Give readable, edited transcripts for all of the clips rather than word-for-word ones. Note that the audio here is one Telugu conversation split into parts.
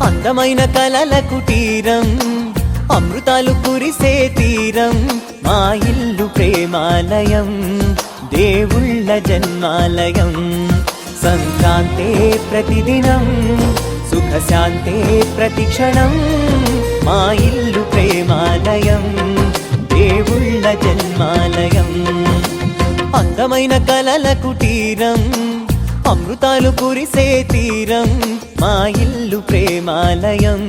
అందమైన కలల కుటీరం, అమృతాలు కురిసే తీరం, మా ఇల్లు ప్రేమాలయం, దేవుళ్ళ జన్మాలయం. సంక్రాంతే ప్రతిదినం, సుఖశాంతే ప్రతిక్షణం, మా ఇల్లు ప్రేమాలయం, దేవుళ్ళ జన్మాలయం. అందమైన కలల కుటీరం, అమృతాలు కురిసే తీరం, మా ఇల్లు ప్రేమాలయం,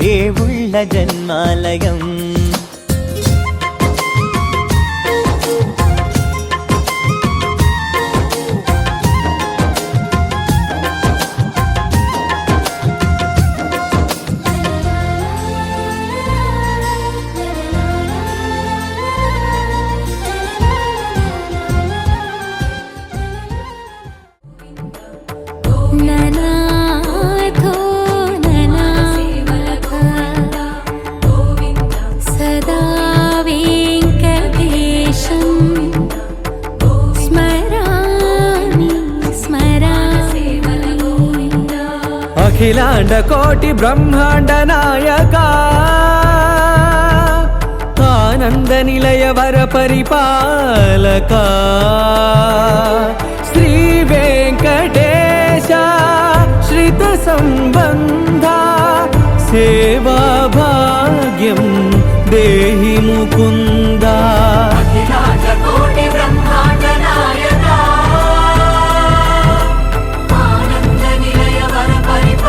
దేవుళ్ళ జన్మాలయం. అఖిలాండ కోటి బ్రహ్మాండ నాయక, ఆనంద నిలయ వర పరిపాలక, శ్రీ వెంకటేశ శ్రిత సంబంధ, సేవా భాగ్యం దేహి ముకుంద. అఖిలాండ కోటి బ్రహ్మాండ నాయక, ఆనంద నిలయ వర పరిపాలక.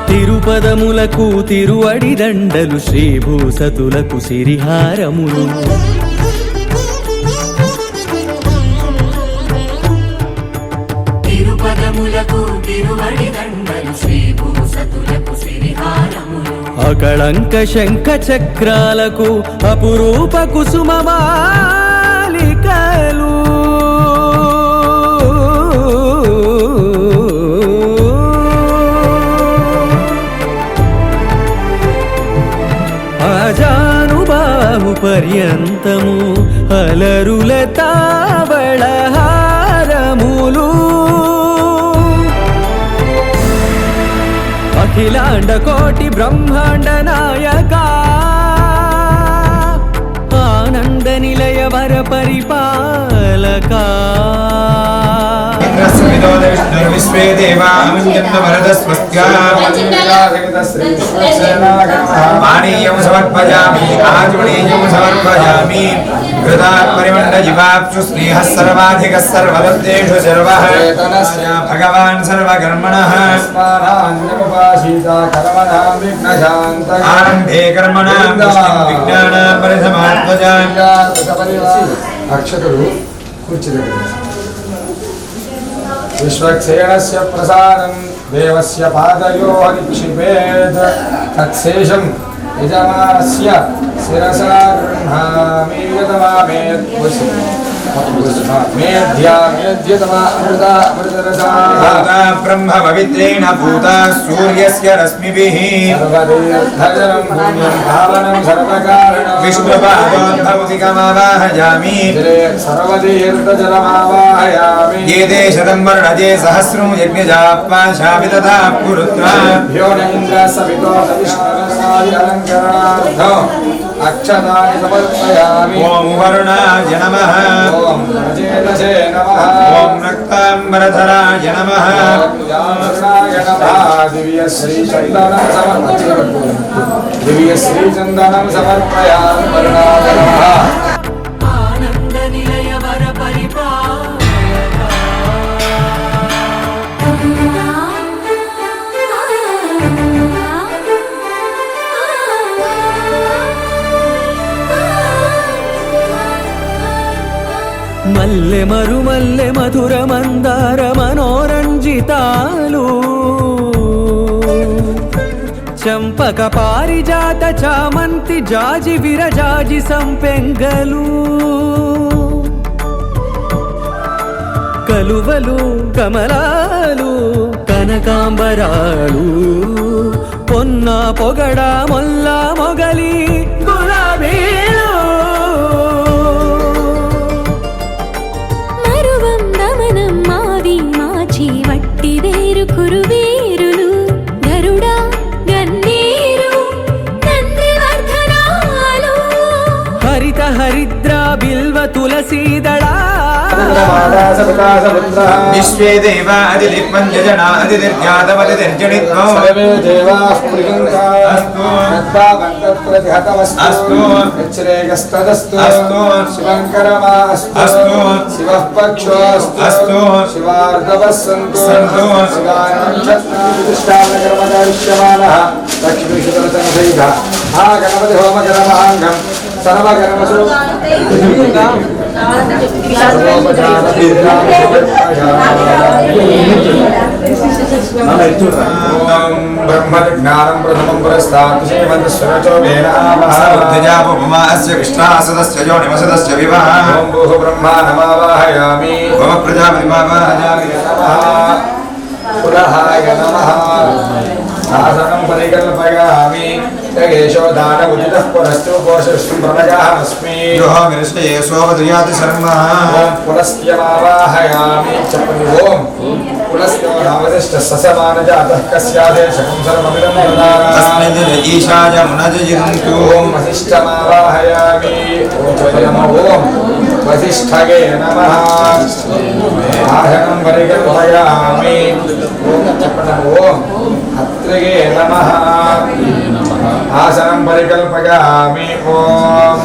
తిరుపదములకు తిరువడి దండలు, శ్రీభూసతులకు సిరిహారములు, తిరుపదములకు తిరువడి దండలు, శ్రీభూసతులకు సిరిహారములు. అకళంక శంఖ చక్రాలకు అపురూప కుసుమమాలికలు, ఆజానుబాహు పర్యంతము అలరుల తావళహారములు. అఖిలాండ కోటి బ్రహ్మాండ నాయక, ఆనంద నిలయ వర పరిపాలక. విశ్వే దేవామంజంత వరద స్వస్త్యా పానీయం సమర్పయామి, ఆచమనీయం సమర్పయామి. హృదాత్ పరిమండ జీవాప్సు స్నేహః సర్వాధికః సర్వదత్తేషు సర్వః భగవాన్ సర్వకర్మణః. ఆరంభే కర్మణాం విజ్ఞానాం పరిసమాప్తయాం. అక్షతులు కూర్చుని విశ్వక్షేణస్య ప్రసాదం దేవస్య పాదయోః నిక్షిపేత్, తత్శేషం యజమానస్య శిరసా గృహ్ణామి. బ్రహ్మ పవిత్రేణ భూతా సూర్యస్య రశ్మిభిః విష్ణుపాదోద్భౌతికమావాహయామి. ఏ దేశతం వర్ణజే సహస్రం యజ్ఞజాపాశామి తథా పురుత్రాభ్యో అక్షతాని సమర్పయామి. ఓం వరుణాయ నమః, ఓం రజేతసే నమః, ఓం రక్తాంబరధరాయ నమః. దివ్య శ్రీ చందనం సమర్పయామి. వరుణాయ నమః. ఆనంద నిలయ వర పరిపాలక. మల్లె మరుమల్లె మధుర మందార మనోరంజితాలు, చంపక పారిజాత చామంతి జాజి విరజాజి సంపెంగలు కలువలు కమలాలు కనకాంబరాలు పొన్న పొగడ మొల్ల మొగలి గులాబీలు మరువం దమనం మావి మాచి వట్టి వేరు కురువేరులు గరుడా గన్నేరు నందివర్ధనాలు హరిత హరిద్ర బిల్వ తులసీదళా విశ్వే దేవా అదిలిప్మం యజనా అదిర్జాతమదిర్జనిత్వం సర్వే దేవాః పులింగాః అస్తు. నద్భాగంతప్రతిహతమస్తు అస్తు. యచ్ఛ్రేయస్తదస్తు అస్తు. శివంకరమాస్తు అస్తు. శివః పక్షోస్తు అస్తు. శివార్ధవः సంతు సంతు. శివానందమానః లక్ష్మీశుతరసంసైధ ఆ గణపతి హోమకరమాంగం సర్వకర్మసు బ్రహ్మజ్ఞానం ప్రథమం పురస్తాత్ శ్రీమంతస్వరచో సర్వధ్యజాపమా అస్య కృష్ణాసదస్య యోనిమసదస్య వివహ ఓం భూః బ్రహ్మా నమావాహయామి భవ ప్రజాపతిమావాహయామి పునః నమః ఆసనం పరికల్పయామి యగేశోదాన ఉదితః పునశ్చ పోషస్సు ప్రణయామస్మి యోహ విరసయే సోమదయాతి శర్మ ఓం పునస్త్యమావాహయామి చెప్పండి ఓం పునస్త్యో నామదిష్ట ససమానజాతః కస్యాదేశకం సర్వమిదం తస్మై దదామి ఈశాయ మునజయంతు ఓం వసిష్ఠమావాహయామి ఓం వసిష్ఠగే నమః ఆసనం పరికల్పయామి ఓం చెప్పండి ఓం అత్రిగే నమః ఆసనం పరికల్పయామి ఓం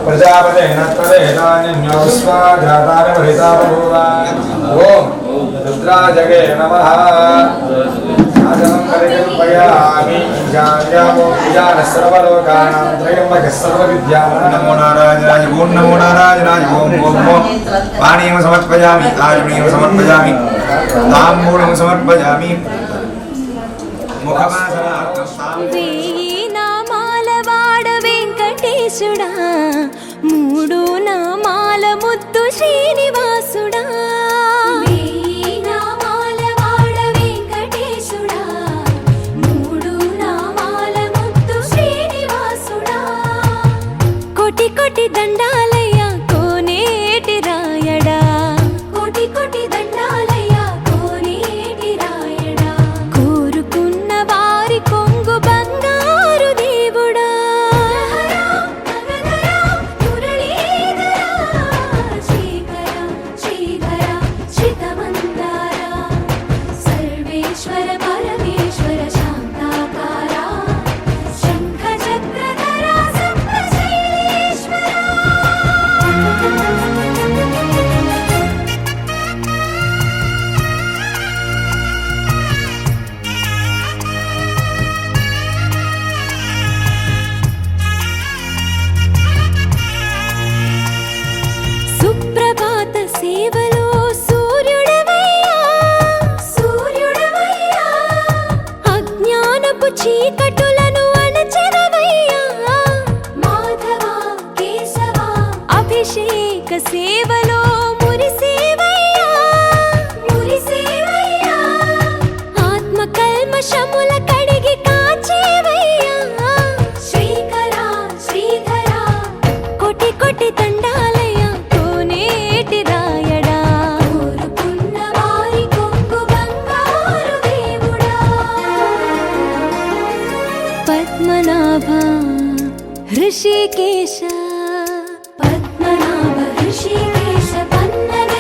ప్రజాపతేన తదేతాన్యో స్వాజాతాని వహితా బభూవ ఓం రుద్రాజగే నమః ఆసనం పరికల్పయామి జాన్యామో విజాన సర్వలోకానాం త్రయంబకః సర్వవిద్యానాం నమో నారాయణాయ ఓం నమో నారాయణాయ ఓం ఓం ఓం పాణీయం సమర్పయామి ఆచమనీయం సమర్పయామి తాంబూలం సమర్పయామి ముఖవాసనార్థం వేయి నామాల వాడ వెంకటేశుడా మూడు నామాల ముద్దు శ్రీనివాసుడా వేయి నామాల వాడ వెంకటేశుడా మూడు నామాల ముద్దు శ్రీనివాసుడా కోటి కోటి దండాలయ్య కోనేటి రాయడా కోటి కోటి దండాలయ్య కోనేటి రాయడా కోరుకున్న వారి కొంగు బంగారు దేవుడా శ్రీకర శ్రీధర శ్రితమందార సర్వేశ్వర పరమేశ్వర శాంతాకార శంఖ చక్రధర సప్తశైలేశ్వర సుప్రభాత సేవలో సూర్యుడవయ్యా సూర్యుడవయ్యా అజ్ఞానపు చీకటులను అణచెదవయ్యా మాధవ కేశవ అభిషేక సేవలో మురిసేవయ్యా మురిసేవయ్యా ఆత్మ కల్మషముల కడిగి కాచేవయ్యా శ్రీకర శ్రీధర కోటి కోటి దండాలయ కోనేటి రాయడా కోరుకున్న వారి కొంగు బంగారు దేవుడా పద్మనాభ హృషికేశ పద్మనాభ హృషికేశ పన్నగ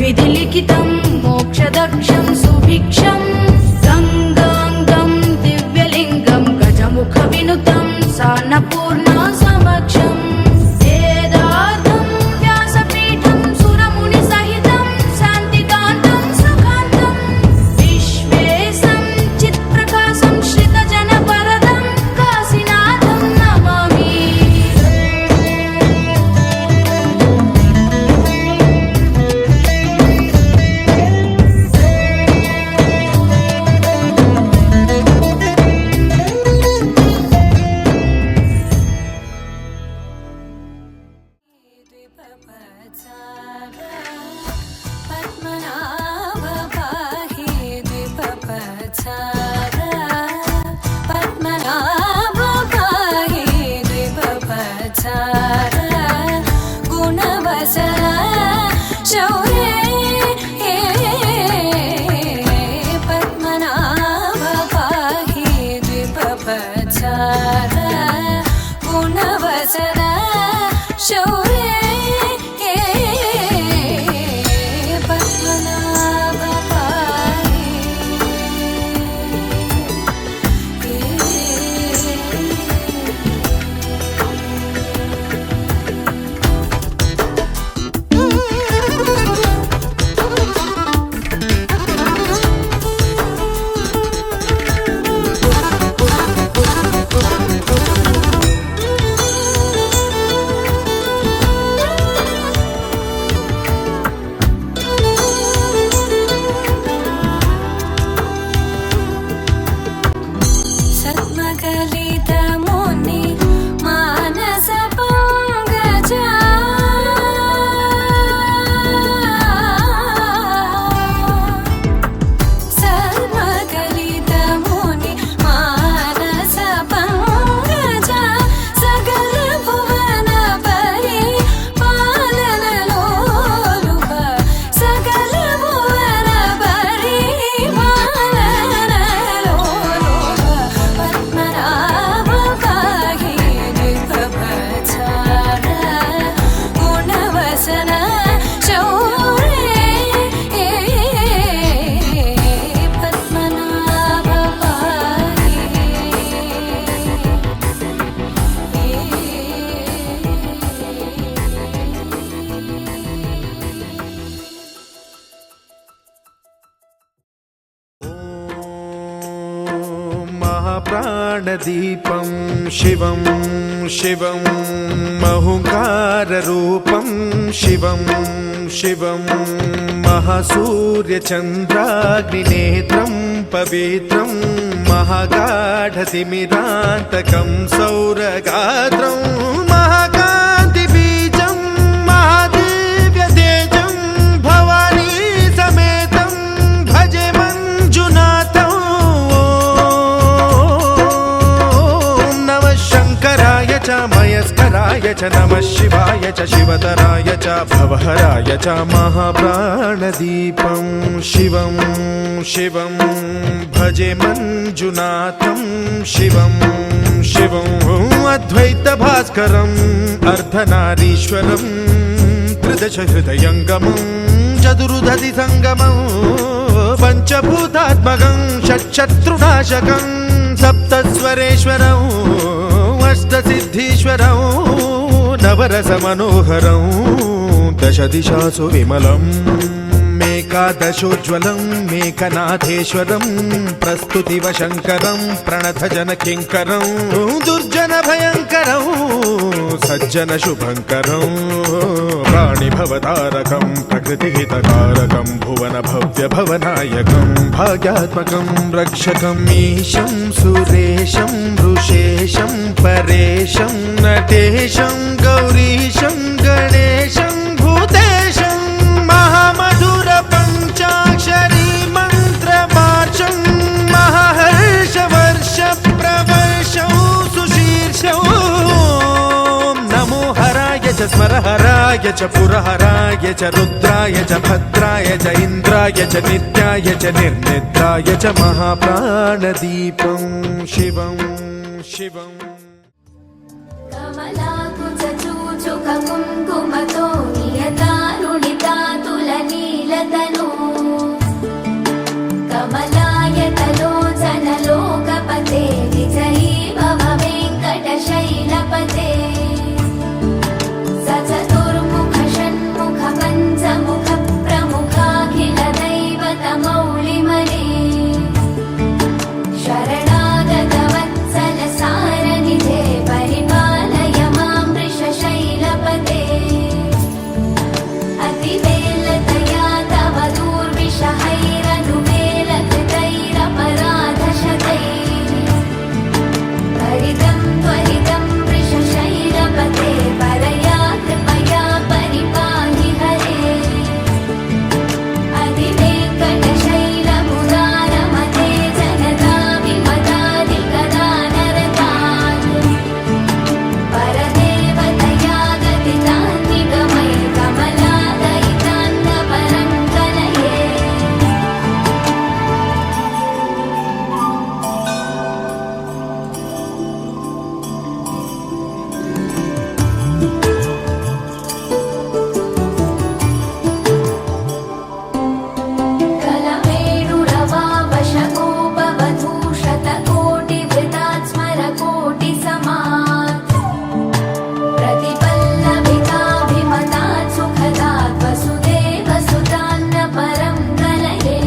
विधिलिखितं मोक्षदक्षं सुभिक्षं गङ्गाङ्गं दिव्यलिङ्गं गजमुखविनुतं सान्नपूर्णा समक्षम् वेदार्थं व्यासपीठं सुरमुनिसहितं शान्तिकान्तं सुखान्तं विश्वेशं चित्प्रकाशं श्रितजनवरदं काशीनाथं नमामि। प्राणदीपं शिवं शिवं महुकाररूपं शिवं शिवं महासूर्यचन्द्राग्निनेत्रं पवित्रं महागाढतिमिरान्तकं सौरगात्रं महाकान्तिबीजं महादिव्यतेजं भवानी समेतं भजे मञ्जुनाथं। च मयस्कराय च नमः शिवाय च शिवतराय च भवहराय च महाप्राणदीपं शिवं शिवं भजे मञ्जुनाथं शिवं शिवं अद्वैतभास्करम् अर्धनारीश्वरं त्रिदशहृदयङ्गमं चतुर्दधिसङ्गमं पञ्चभूतात्मकं षट्शत्रुनाशकं सप्तस्वरेश्वरं अष्टसिद्धीश्वरं नवरसमनोहरं दशदिशासु विमलम् मेकादशोज्ज्वलं मेकनाथेश्वरं प्रस्तुतिवशङ्करं प्रणतजनकिङ्करं दुर्जनभयङ्करं सज्जनशुभङ्करं प्राणिभवतारकं प्रकृतिहितकारकं भुवनभव्यभवनायकं भाग्यात्मकं रक्षकं ईशं सुरेशं वृषेशं परेशं नटेशं गौरीशं गणेशं भूतेशं महामधुर पञ्चाक्षरी मन्त्रमार्चं महाहर्षवर्ष प्रवर्षं सुशीर्षं नमो हराय च स्मरहराय च पुरहराय च रुद्राय च भद्राय च इन्द्राय च नित्याय च निर्निद्राय च महाप्राणदीपं शिवं शिवं कमलाकुचूचुककुङ्कुमतो नियतारुणितातुलनील तनु कमलायतलोचनलोकपते विजयी भव वेङ्कटशैलपते सचतुर्मुख षण्मुख पञ्चमुख प्रमुखाखिल दैवतमौलिमने शरणागतवत्सल सारनिधे परिपालय मां वृषशैलपते अतिवेलतया तव दूर्विषहैरनुवेलकृतैरपराधशतैः त्वरितं त्वरितं वृषशैलपते परया कृपया परिपाहि हरे अधिवेङ्कटशैलमुदारमते जनता विमदादिकदानरतान् परदेवतया गतितान् निगमय कमलादयितान्नपरं कलये कलवेणुरवावशकोपवधूशतकोटिवृतात् स्मरकोटिसमात् प्रतिपल्लविकाभिमतात् सुखदात् वसुदेवसुतान्नपरं कलये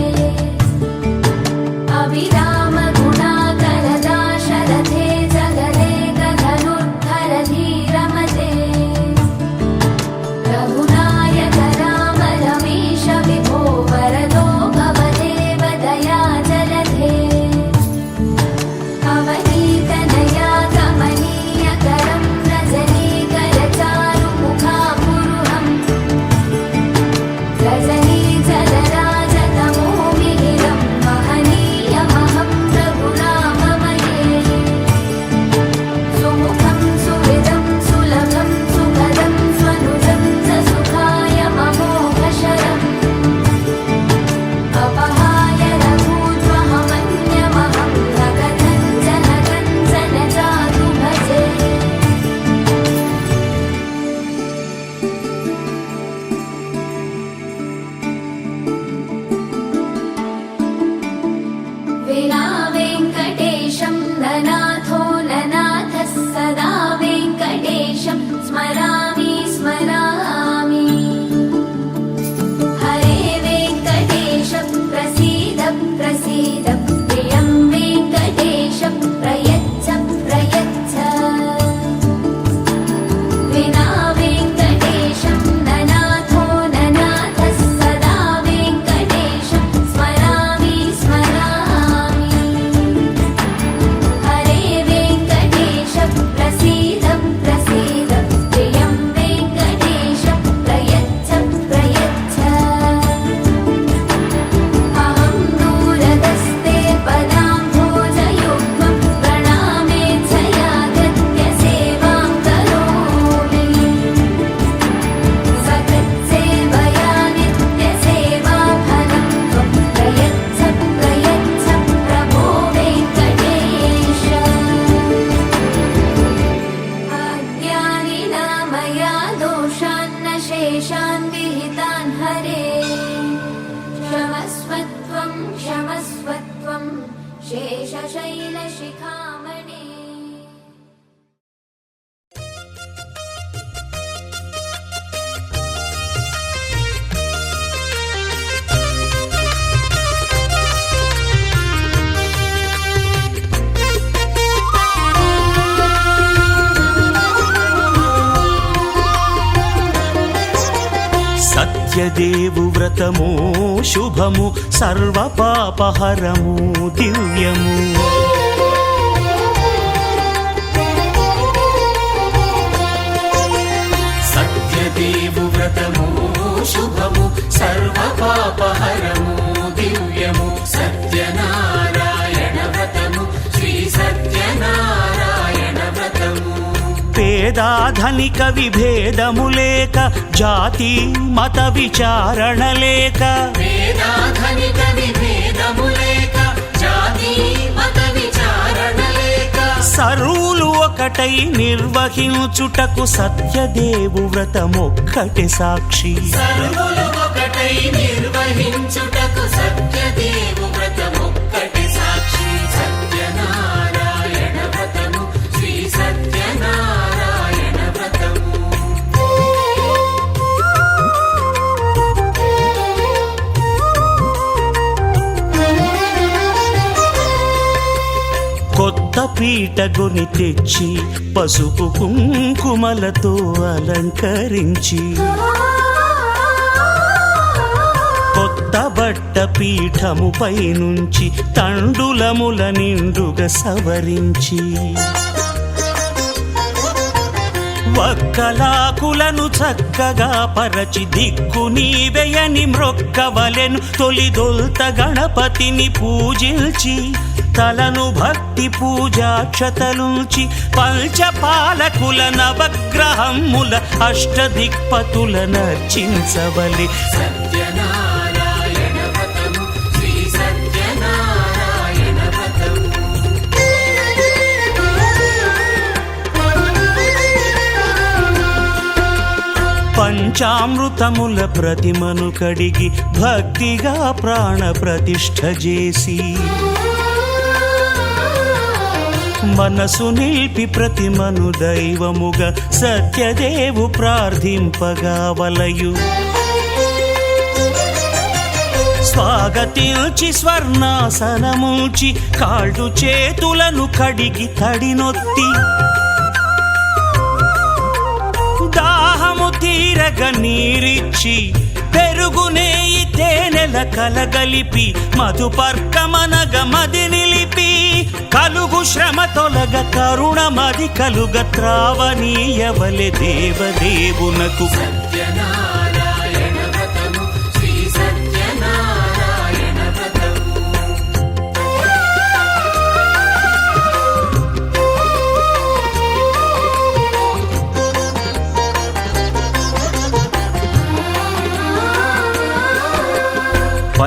अविरामगुणाकरदाशरथे जगदेकधनुर्धर धीरमते रघुनायक राम रमेश विभो वरदो भवदेव दयाजलधे अवनीतनया कमनीयकरं रजनीकरचारुमुखापुरुहम् रजनीजलराजतमोमिहिरं महनीयमहं रघुराममये सुमुखं सुहृदं सुलभं सुखदं स्वनुजं च सुखाय ममोघशरम् अपहाय रघूत्वहमन्यमहं न कथञ्चन कञ्चन चातु भजे विना वेङ्कटेशं ननाथो ननाथः सदा वेङ्कटेशं स्मरामि स्मरामि हरे वेङ्कटेश प्रसीद प्रसीद प्रियं वेङ्कटेश प्रयच्छ प्रयच्छ विना वेङ्कटेशं ननाथो ननाथः सदा वेङ्कटेशं स्मरामि स्मरामि हरे वेङ्कटेश प्रसीद प्रसीद प्रियं वेङ्कटेश प्रयच्छ प्रयच्छ अहं दूरदस्ते पदाम्भोजयुग्मं प्रणामेच्छयागत्य सेवां करोमि सकृत्सेवया नित्यसेवाफलं त्वं प्रयच्छ प्रयच्छ प्रभो वेङ्कटेश अज्ञानिना मया दोषान्न शेषान् विहितान् हरे क्षमस्वत्वं क्षमस्वत्वं शेषशैलशिखामणे సత్యదేవు వ్రతము శుభము సర్వపాపహరము దివ్యము సత్యదేవు వ్రతము శుభము సర్వపాపహరము దివ్యము సత్యనారాయణ వ్రతము శ్రీ సత్యనారాయణ వ్రతము పేదాధనిక విభేదము లేక జాతి మత విచారణ లేక వేదాధనిక విభేదము లేక జాతి మత విచారణ లేక సర్వులు ఒకటై నిర్వహించుటకు సత్యదేవు వ్రతమొక్కటి సాక్షి సర్వులు ఒకటై నిర్వహించుటకు పీటగొని తెచ్చి పసుపు కుంకుమలతో అలంకరించి కొత్త బట్ట పీఠముపై నుంచి తండులముల నిండుగా సవరించి వక్కలాకులను చక్కగా పరచి దిక్కు నీవెయని మ్రొక్కవలెను తొలిదొల్త గణపతిని పూజించి తలను భక్తి పూజాక్షతలుంచి పంచపాలకుల నవగ్రహముల అష్టదిక్పతుల నర్చించవలి సత్యనారాయణ వ్రతము శ్రీ సత్యనారాయణ వ్రతము పంచామృతముల ప్రతిమను కడిగి భక్తిగా ప్రాణ ప్రతిష్ఠ చేసి మనసు నిలిపి ప్రతిమను దైవముగా సత్యదేవు ప్రార్థింపగా వలయు స్వాగతించి స్వర్ణాసనముంచి కాళ్ళు చేతులను కడిగి తడినొత్తి దాహము తీరగ నీరిచ్చి పెరుగునేయి తేనెల కలగలిపి మధుపర్కమనగ మది నిలిపి కలుగు శ్రమ తొలగ కరుణమది కలుగ త్రావనీయవలె దేవదేవునకు సత్యనారాయణ వ్రతము శ్రీ సత్యనారాయణ వ్రతము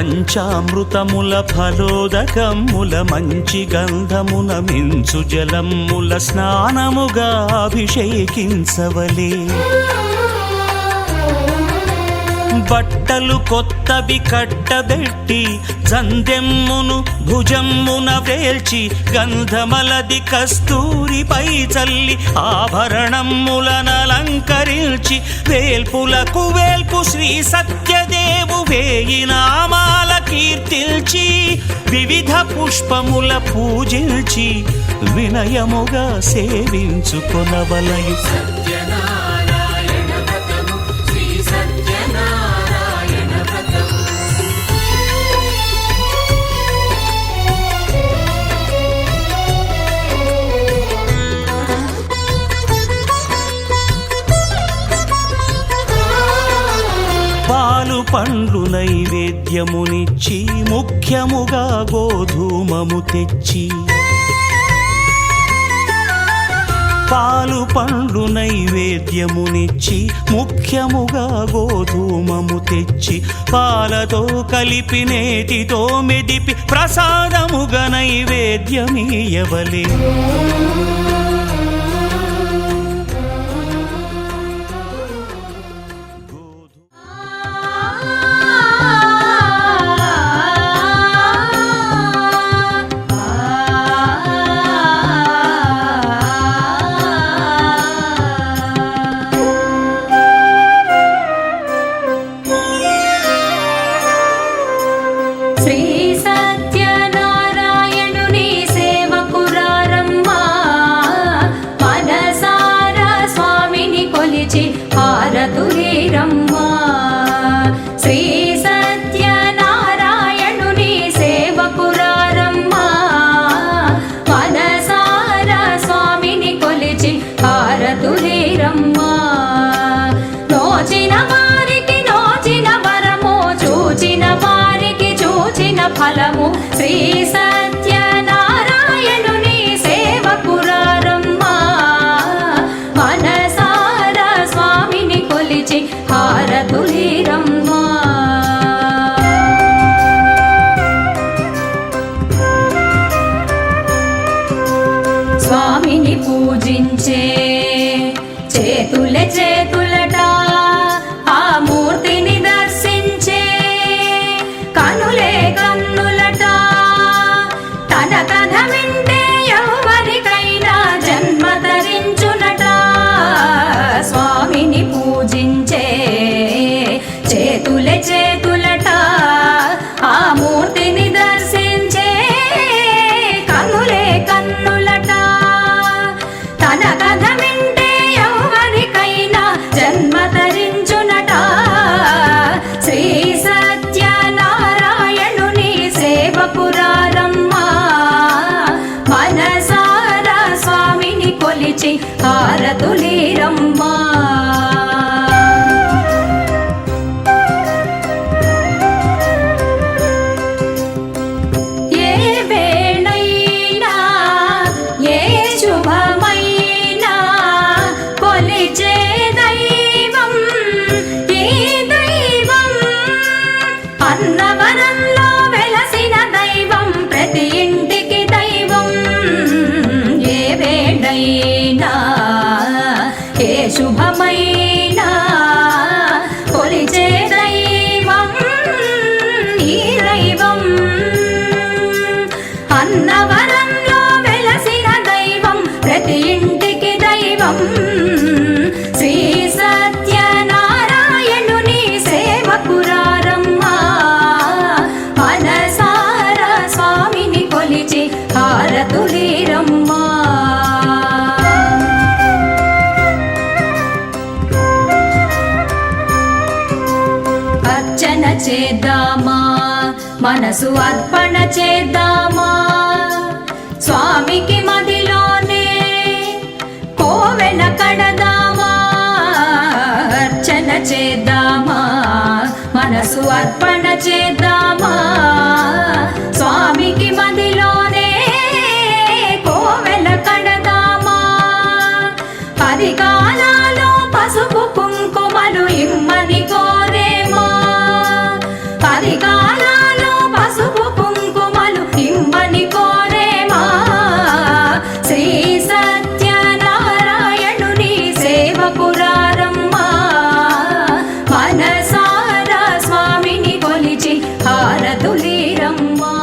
పంచామృతముల ఫలోదకముల మంచి గంధమున మించు జలముల స్నానముగా అభిషేకించవలే బట్టలు కొత్తవి కట్టబెట్టి జందెమ్మును భుజమ్మున వేల్చి గంధమలది కస్తూరిపై చల్లి ఆభరణములనలంకరించి వేల్పులకు వేల్పు శ్రీ సత్యదేవు వేయి నామాల కీర్తిల్చి వివిధ పుష్పముల పూజించి వినయముగా సేవించుకొనవలయు సత్యనారాయణ వ్రతము శ్రీ సత్యనారాయణ వ్రతము పాలు పండ్లు నైవేద్యమునిచ్చి ముఖ్యముగా గోధూమము తెచ్చి పాలు పండ్లు నైవేద్యమునిచ్చి ముఖ్యముగా గోధూమము తెచ్చి పాలతో కలిపి నేతితో మెదిపి ప్రసాదముగా నైవేద్యమీయవలే శ్రీ సత్యనారాయణుని సేవకురారమ్మా మనసారా స్వామిని కొలిచి హారతులీరమ్మా శ్రీ సత్యనారాయణుని సేవకురారమ్మా మనసారా స్వామిని కొలిచి హారతులీరమ్మా నోచిన వారికి నోచిన వరము చూచిన వారికి చూచిన ఫలము శ్రీ సత్యనారాయణుని సేవకురారమ్మా మనసారా స్వామిని కొలిచి హారతులీరమ్మా స్వామిని పూజించే చేతులే చేతులట ఆ మూర్తిని దర్శించే కనులే కన్నులట తన కథ వింటే ఎవరికైనా జన్మ ధరించునట స్వామిని పూజించే చేతులే చేతులట ఆ మూర్తిని దర్శించే కనులే కన్నులట అన్నవరంలో వెలసిన దైవం ప్రతి ఇంటికి దైవం ఏ వేడైనా ఏ శుభమైనా కొలిచే దైవం ఈ దైవం అన్నవరంలో వెలసిన దైవం ప్రతి ఇంటికి దైవం శ్రీ సత్యనారాయణుని సేవకురారమ్మా మనసారా స్వామిని కొలిచి హారతులీరమ్మా అర్చన చేద్దామా మనసు అర్పణ చేద్దామా స్వామికి మదిలోనే కోవెల కడదామా అర్చన చేద్దామా మనసు అర్పణ చేద్దామా స్వామికి మదిలోనే కోవెల కడదామా 10 కాలాలు పసుపు కుంకుమలు ఇమ్మని కోరేమా 10 కాలాలు పసుపు కుంకుమలు ఇమ్మని కోరేమా శ్రీ సత్యనారాయణుని సేవకురారమ్మా మనసారా స్వామిని కొలిచి హారతులీరమ్మా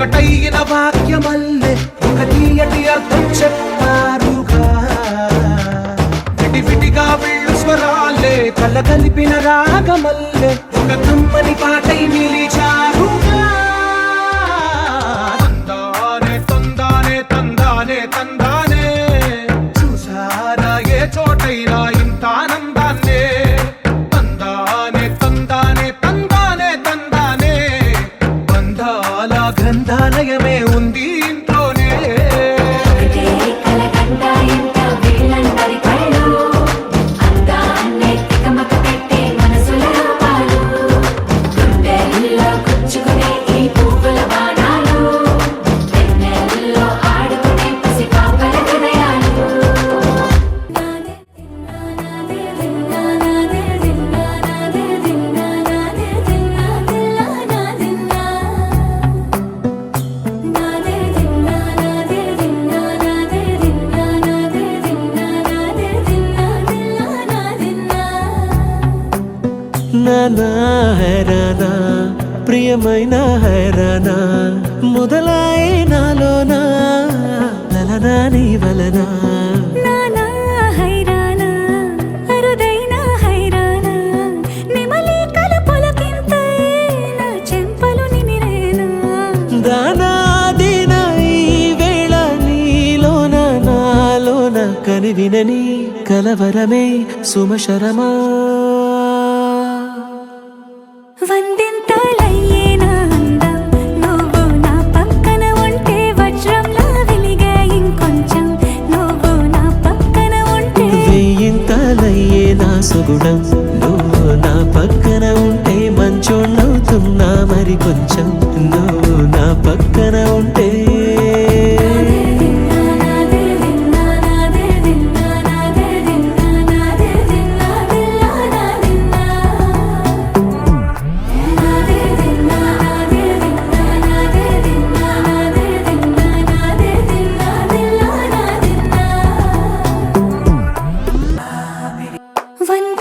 ఒకటైన వాక్యమల్లే ఒక తీయటి అర్థం చెప్పారుగా విడివిడిగా వీళ్ళు స్వరాలే కళ్ళ కలిపిన రాగమల్లే ఒక కమ్మని పాటై నిలిచారుగా తందానే తందానే తందానే తందానే చూసారా ఏ చోటైనా ఇంత ఆనందాన్నే తందానే తందానే తందానే తందానే బంధాల గ్రంథాలయమే ఉంది ఇంట్లోనే ఒకటే కలకండ ఇంత వీళ్ళందరి కళ్ళు అందాన్నే తికమక పెట్టే మనసుల రూపాలు గుండెల్లో గుచ్చుకునే ఈ పువ్వుల బాణాలు వెన్నెల్లో ఆడుకునే పసి పాపల హృదయాలు నానా హైరానా ప్రియమైన హైరానా మొదలాయే నాలోనా లలనా నీ వలనా నానా హైరానా అరుదైన హైరానా నిమలి కలుపులకింతై నా చెంపలు నిమిరేనా దానాదిన ఈ వేళ నీలోన నాలోన కనివినని కలవరమే సుమశరమా వందింతలయ్యేనా అందం నువ్వు నా పక్కన ఉంటే వజ్రంలా వెలిగే ఇంకొంచెం నువ్వు నా పక్కన ఉంటే వెయ్యింతలయ్యే నా సుగుణం నువ్వు నా పక్కన ఉంటే మంచోళ్ళవుతున్నా మరి కొంచెం నువ్వు నా పక్కన ఉంటే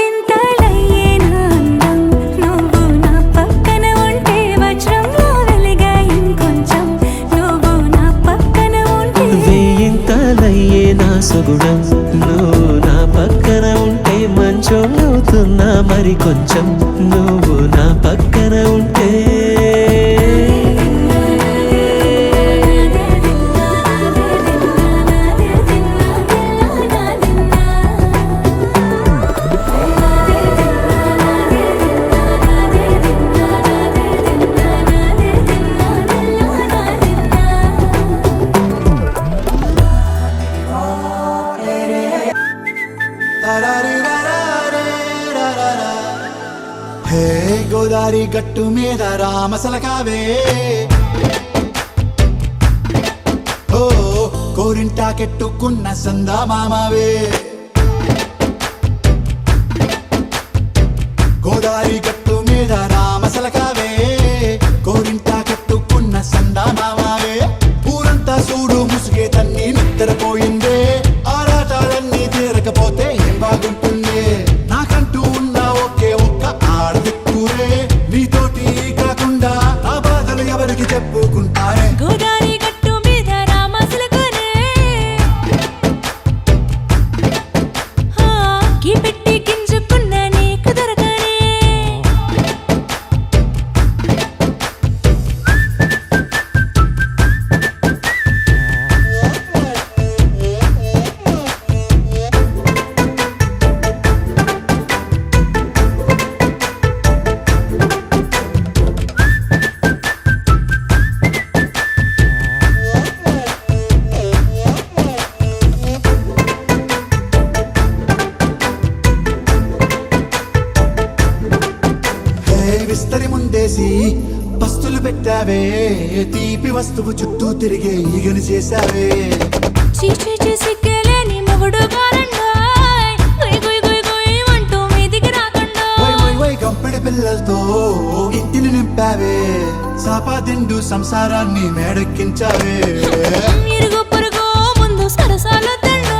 వందింతలయ్యేనా అందం నువ్వు నా పక్కన ఉంటే వజ్రంలా వెలిగే ఇంకొంచెం నువ్వు నా పక్కన ఉంటే వెయ్యింతలయ్యే నా సుగుణం నువ్వు నా పక్కన ఉంటే మంచోళ్ళవుతున్నా మరి కొంచెం నువ్వు నా పక్కన ఉంటే హే గోదారి గట్టు మీద రామసలకావే ఓ కోరింటాకెట్టుకున్న సందా మామావే గోదారి గట్టు మీద రామసలకావే కోరింటాకెట్టుకున్న సందా మామావే ఊరంతా చూడు ముసుగే తన్ని నిద్రపోయిందే ఆరాటాలన్నీ తీరకపోతే ఏం బాగుంటుంది నాకంటూ ఉన్న ఒకే ఒక్క ఆడదిక్కురే నీతోటి కాకుండా ఆ బాధలు ఎవరికి చెప్పుకుంటారే గోదారి గట్టు మీద రామసలకనే గీ పెట్టి గింజుకున్న నీకు దొరకనే విస్తరి ముందేసి పస్తులు పెట్టావే తీపి వస్తువు చుట్టూ తిరిగే ఈగని చేశావే చీచీ సిగ్గలేని మొగుడు కారండాయ్ గుయ్ గుయ్ గుయ్ గుయ్ అంటూ మీదికి రాకుండా వై గంపెడి పిల్లలతో ఇంటిని నింపావే సాపాదిండు సంసారాన్ని మేడెక్కించావే ఇరుగు పొరుగు ముందు సరసాల తండా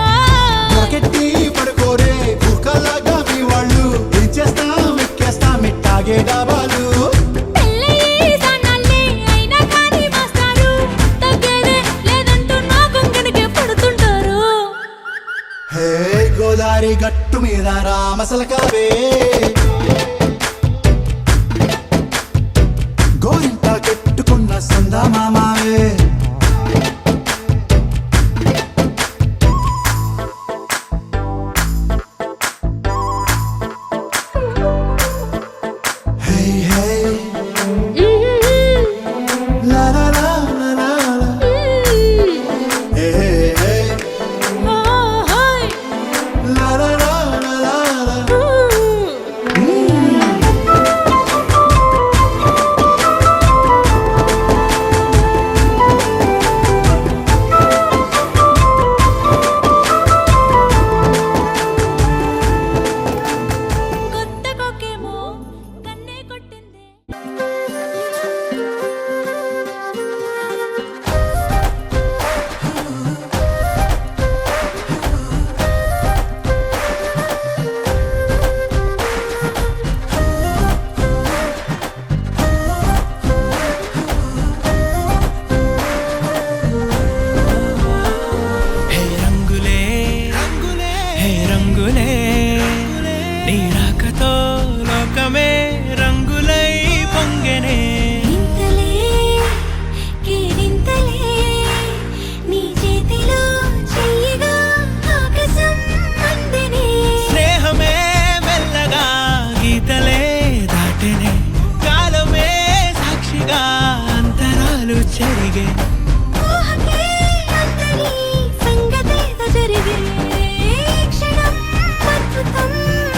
రాకెట్టి పడుకోరే కుక్కలాగా మీ వాళ్ళు ఏం చేస్తాం ఎక్కేస్తాం ఇట్టాగే డాబాలు పెళ్ళయి సన్నాళ్ళే అయినా కానీ మాస్తారు గట్టు మీద రామసలకావే గోరింట కెట్టుకున్న సందా మామావే కొత్త కొక్కేమో కన్నే కొట్టిందే. హే రంగులే రంగులే హే రంగులే నీ రాకతో లోకమే రంగులై పొంగెనే ఇంతలే కేరింతలే నీ చేతిలో చెయ్యగా ఆకాశం అందెనే. స్నేహమే మెల్లగా గీతలే దాటెనే కాలమే సాక్షిగా అంతరాలు చెరిగే ఊహకే అందని సంగతేదో జరిగే క్షణం అద్భుతం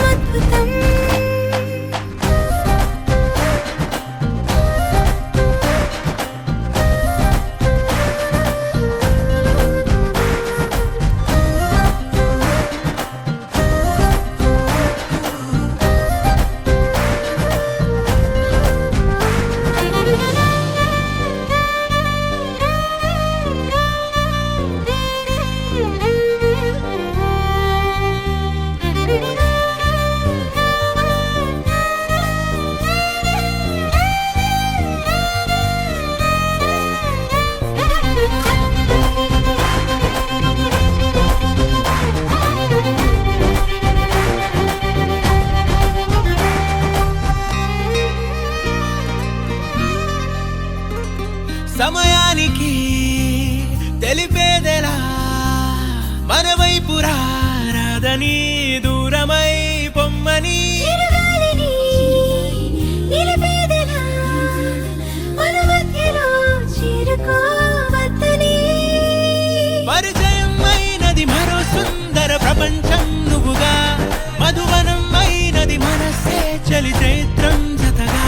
అద్భుతం. సమయానికి తెలిపేదెలా మన వైపు రాదని దూరమై పొమ్మని చిరుగాలిని నిలిపేదెలా మన మధ్యలో చేరుకోవద్దని. పరిచయం అయినది మరో సుందర ప్రపంచం నువ్వుగా మధువనం అయినది మనసే చలి చైత్రం జతగా